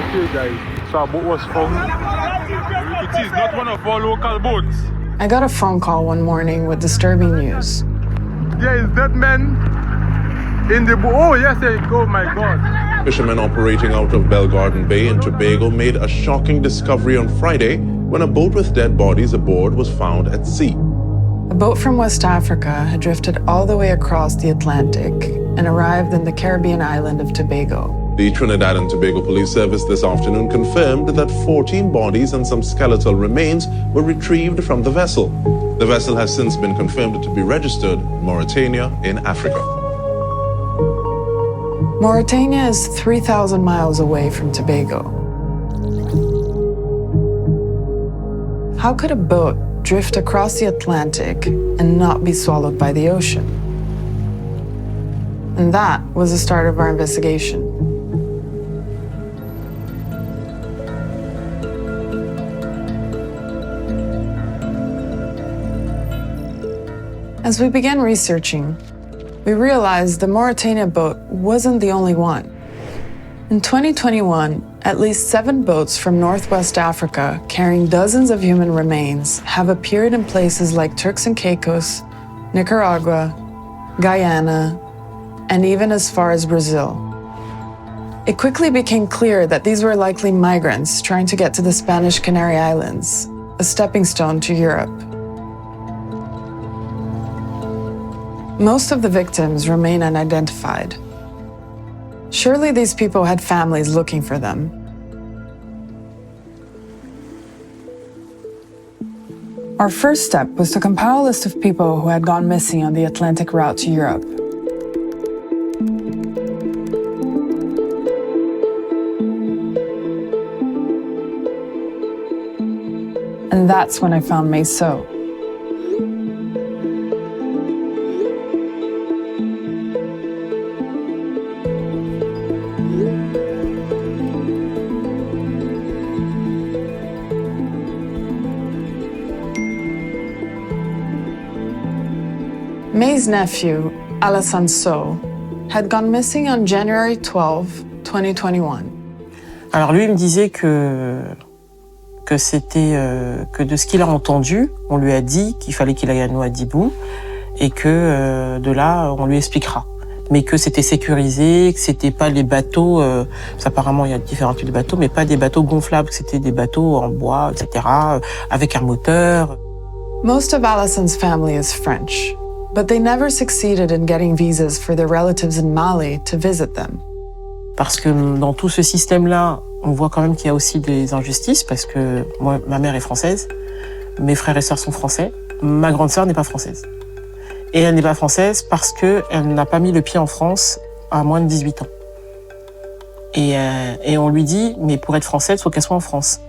Okay, guys. So our boat was found. You can see it's not one of our local boats. I got a phone call one morning with disturbing news. There is dead men in the boat. Oh, yes, oh my God. Fishermen operating out of Belgarden Bay in Tobago made a shocking discovery on Friday when a boat with dead bodies aboard was found at sea. A boat from West Africa had drifted all the way across the Atlantic and arrived in the Caribbean island of Tobago. The Trinidad and Tobago Police Service this afternoon confirmed that 14 bodies and some skeletal remains were retrieved from the vessel. The vessel has since been confirmed to be registered Mauritania in Africa. Mauritania is 3,000 miles away from Tobago. How could a boat drift across the Atlantic and not be swallowed by the ocean? And that was the start of our investigation. As we began researching, we realized the Mauritania boat wasn't the only one. In 2021, at least 7 boats from Northwest Africa carrying dozens of human remains have appeared in places like Turks and Caicos, Nicaragua, Guyana, and even as far as Brazil. It quickly became clear that these were likely migrants trying to get to the Spanish Canary Islands, a stepping stone to Europe. Most of the victims remain unidentified. Surely these people had families looking for them. Our first step was to compile a list of people who had gone missing on the Atlantic route to Europe. And that's when I found Meso. May's nephew, Alassane Sow, had gone missing on January 12, 2021. Alors lui, il me disait que c'était que de ce qu'il a entendu, on lui a dit qu'il fallait qu'il aille à Nouadhibou et que de là, on lui expliquera. Mais que c'était sécurisé, que c'était pas les bateaux, apparemment il y a différents types de bateaux, mais pas des bateaux gonflables, que c'était des bateaux en bois, etc., avec un moteur. Most of Alassane's family is French, but they never succeeded in getting visas for their relatives in Mali to visit them. Parce que dans tout ce système-là, on voit quand même qu'il y a aussi des injustices, parce que moi, ma mère est française, mes frères et sœurs sont français, ma grande sœur n'est pas française. Et elle n'est pas française parce qu'elle n'a pas mis le pied en France à moins de 18 ans. Et on lui dit, mais pour être française, il faut qu'elle soit en France.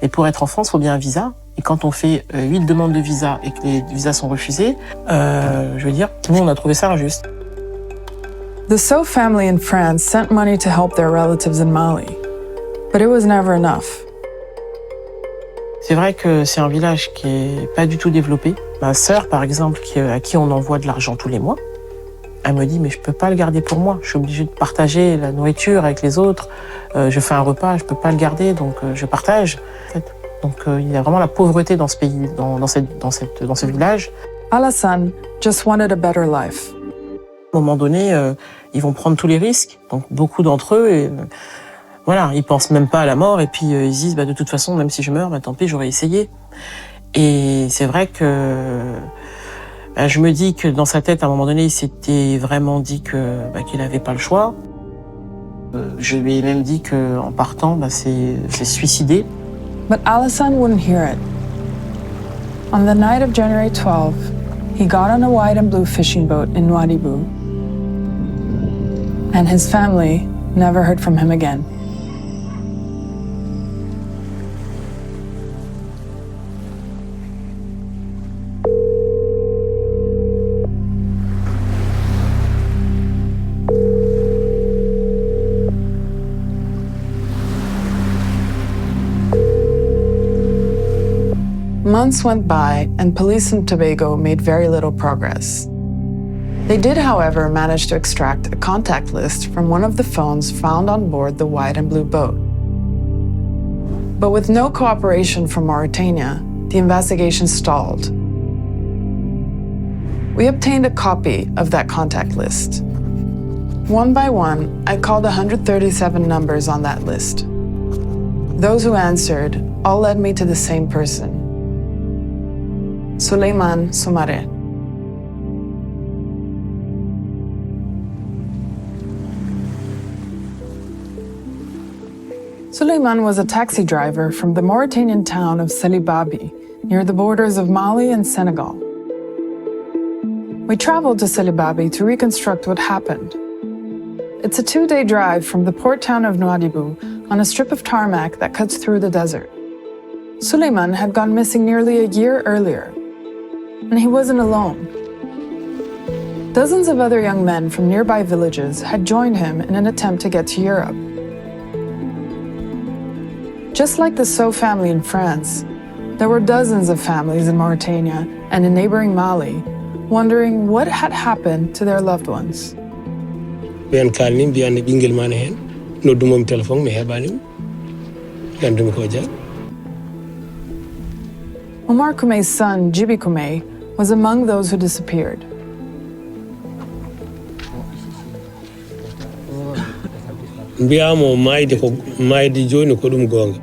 Et pour être en France, il faut bien un visa. Et quand on fait 8 demandes de visa et que les visas sont refusés, je veux dire, nous, on a trouvé ça injuste. The Sow family in France sent money to help their relatives in Mali, but it was never enough. C'est vrai que c'est un village qui est pas du tout développé. Ma sœur, par exemple, à qui on envoie de l'argent tous les mois, elle me dit, mais je peux pas le garder pour moi. Je suis obligée de partager la nourriture avec les autres. Je fais un repas, je peux pas le garder, donc je partage. En fait. Donc il y a vraiment la pauvreté dans ce pays, dans ce village. Alassane just wanted a better life. À un moment donné, ils vont prendre tous les risques. Donc beaucoup d'entre eux, voilà, ils pensent même pas à la mort et puis ils disent, de toute façon, même si je meurs, tant pis, j'aurais essayé. Et c'est vrai que je me dis que dans sa tête, à un moment donné, il s'était vraiment dit qu'il avait pas le choix. Je lui ai même dit qu'en partant, c'est suicider. But Alassane wouldn't hear it. On the night of January 12, he got on a white and blue fishing boat in Nouadhibou. And his family never heard from him again. Months went by, and police in Tobago made very little progress. They did, however, manage to extract a contact list from one of the phones found on board the white and blue boat. But with no cooperation from Mauritania, the investigation stalled. We obtained a copy of that contact list. One by one, I called 137 numbers on that list. Those who answered all led me to the same person, Souleymane Soumaré. Souleymane was a taxi driver from the Mauritanian town of Selibabi, near the borders of Mali and Senegal. We traveled to Selibabi to reconstruct what happened. It's a 2-day drive from the port town of Nouadhibou on a strip of tarmac that cuts through the desert. Souleymane had gone missing nearly a year earlier, and he wasn't alone. Dozens of other young men from nearby villages had joined him in an attempt to get to Europe. Just like the Sow family in France, there were dozens of families in Mauritania and in neighboring Mali wondering what had happened to their loved ones. Ben kalnim biyan bingel man hen no dumom telephone me hebanim gandum ko ja. Omar Koumé's son, Djiby Koumé, was among those who disappeared. Mbiyamo mayde joni ko dum gonga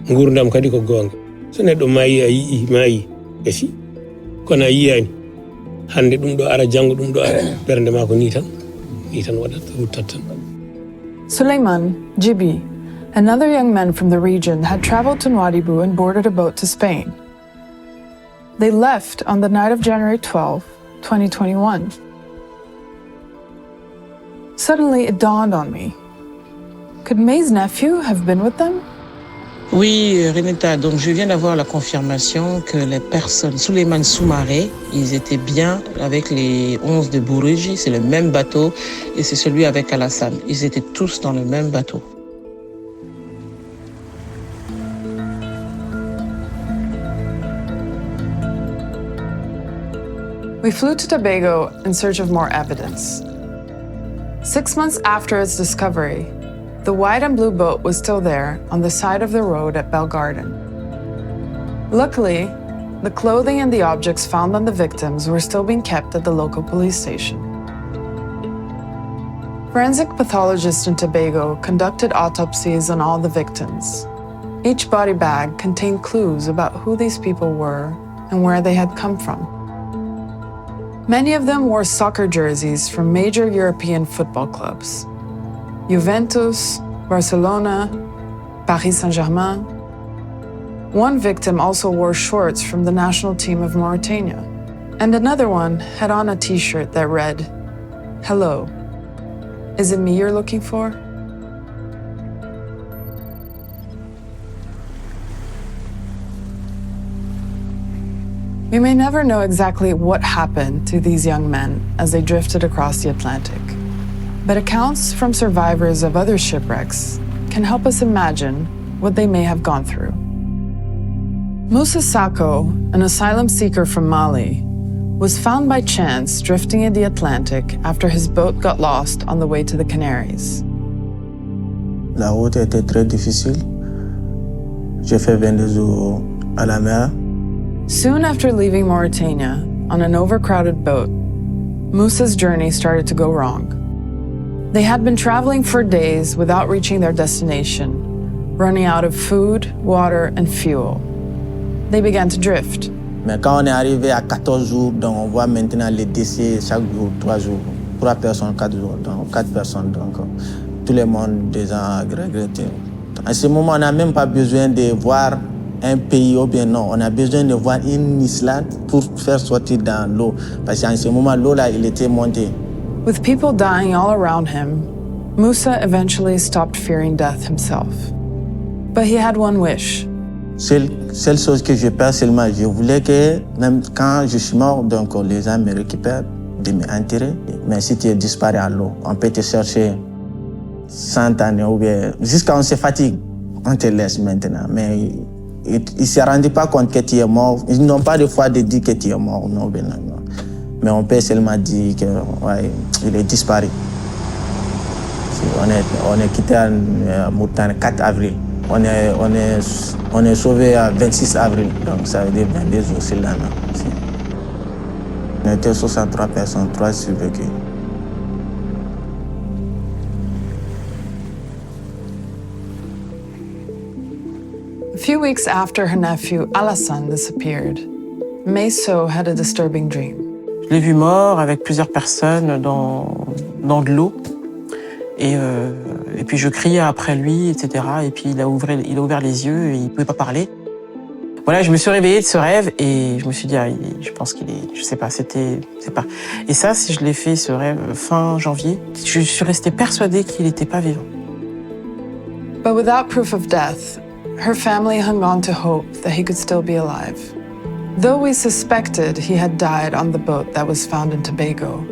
ngurdam kadi ko gonga so neddo mayi ayi mayi esi kono yiyani hande dum do ara jango dum do ara bernde mako ni tan wadata ruttatan. Souleymane, Djiby, and other young men from the region had traveled to Nouadhibou and boarded a boat to Spain. They left on the night of January 12, 2021. Suddenly, it dawned on me. Could May's nephew have been with them? Oui, Renata, donc je viens d'avoir la confirmation que les personnes, Souleymane Soumaré, ils étaient bien avec les 11 de Bourigi, c'est le même bateau, et c'est celui avec Alassane. Ils étaient tous dans le même bateau. We flew to Tobago in search of more evidence. 6 months after its discovery, the white and blue boat was still there on the side of the road at Bellegarden. Luckily, the clothing and the objects found on the victims were still being kept at the local police station. Forensic pathologists in Tobago conducted autopsies on all the victims. Each body bag contained clues about who these people were and where they had come from. Many of them wore soccer jerseys from major European football clubs: Juventus, Barcelona, Paris Saint-Germain. One victim also wore shorts from the national team of Mauritania, and another one had on a t-shirt that read, "Hello, is it me you're looking for?" We may never know exactly what happened to these young men as they drifted across the Atlantic, but accounts from survivors of other shipwrecks can help us imagine what they may have gone through. Moussa Sako, an asylum seeker from Mali, was found by chance drifting in the Atlantic after his boat got lost on the way to the Canaries. La route était très difficile. J'ai fait 22 jours à la mer. Soon after leaving Mauritania on an overcrowded boat, Moussa's journey started to go wrong. They had been traveling for days without reaching their destination, running out of food, water, and fuel. They began to drift. Mais quand on est arrivé à 14 jours, donc on voit maintenant les décès chaque jour, 3 jours, 3 personnes, 4 jours, donc 4 personnes, donc tout le monde déjà regretté. À ce moment, on n'a même pas besoin de voir un pays ou bien non, on a besoin de voir une Islande pour faire sortir dans l'eau. Parce qu'en ce moment, l'eau là, il était monté. With people dying all around him, Moussa eventually stopped fearing death himself. But he had one wish. Seule chose que je perds seulement, je voulais que même quand je suis mort, donc les gens me récupèrent, de m'enterrer. Mais si tu disparais à l'eau, on peut te chercher 100 années ou bien jusqu'à on se fatigue, on te laisse maintenant. Mais ils ne se rendent pas compte que tu es mort. Ils n'ont pas de foi de dire que tu es mort. Non. Mais on peut seulement dire qu'il ouais, est disparu. On est quitté à Moutane 4 avril. On est sauvé à 26 avril, donc ça veut dire 22 jours sur l'année. On était 63 personnes, 3 survécus. A few weeks after her nephew Alassane disappeared, Meso had a disturbing dream. Je l'ai vu mort avec plusieurs personnes dans de l'eau. Et puis je criais après lui, etc. Et puis il a ouvert les yeux et il pouvait pas parler. Voilà, je me suis réveillée de ce rêve et je me suis dit, je pense qu'il est, je sais pas, c'est pas. Et ça, si je l'ai fait, ce rêve, fin janvier, je suis restée persuadée qu'il n'était pas vivant. But without proof of death, her family hung on to hope that he could still be alive. Though we suspected he had died on the boat that was found in Tobago,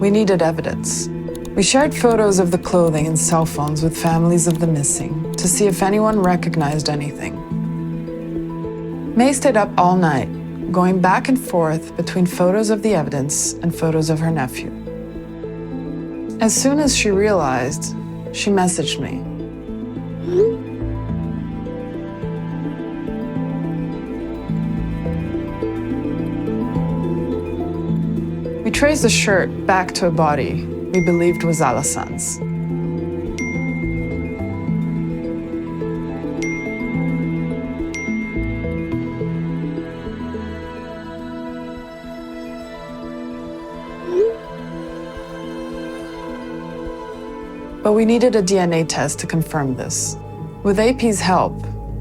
we needed evidence. We shared photos of the clothing and cell phones with families of the missing to see if anyone recognized anything. May stayed up all night, going back and forth between photos of the evidence and photos of her nephew. As soon as she realized, she messaged me. We traced the shirt back to a body we believed was Alassane's. But we needed a DNA test to confirm this. With AP's help,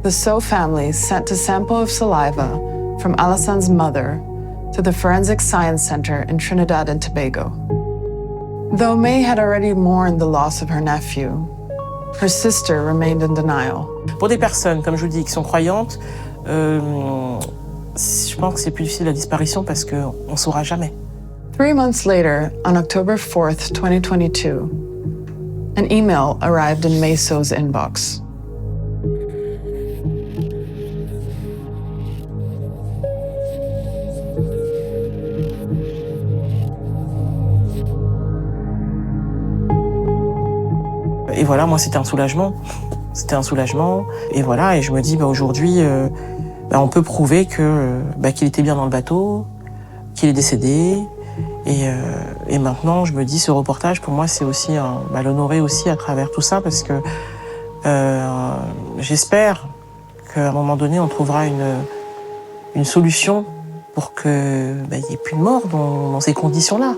the So family sent a sample of saliva from Alassane's mother to the Forensic Science Center in Trinidad and Tobago. Though May had already mourned the loss of her nephew, her sister remained in denial. Pour des personnes, comme je vous dis, qui sont croyantes, je pense que c'est plus difficile la disparition parce qu'on ne saura jamais. 3 months later, on October 4th, 2022, an email arrived in Meso's inbox. Et voilà, moi, c'était un soulagement. C'était un soulagement. Et voilà, et je me dis, aujourd'hui, on peut prouver qu'il était bien dans le bateau, qu'il est décédé. Et maintenant, je me dis, ce reportage, pour moi, c'est aussi l'honorer aussi à travers tout ça, parce que j'espère qu'à un moment donné, on trouvera une solution pour qu'il n'y ait plus de mort dans ces conditions-là.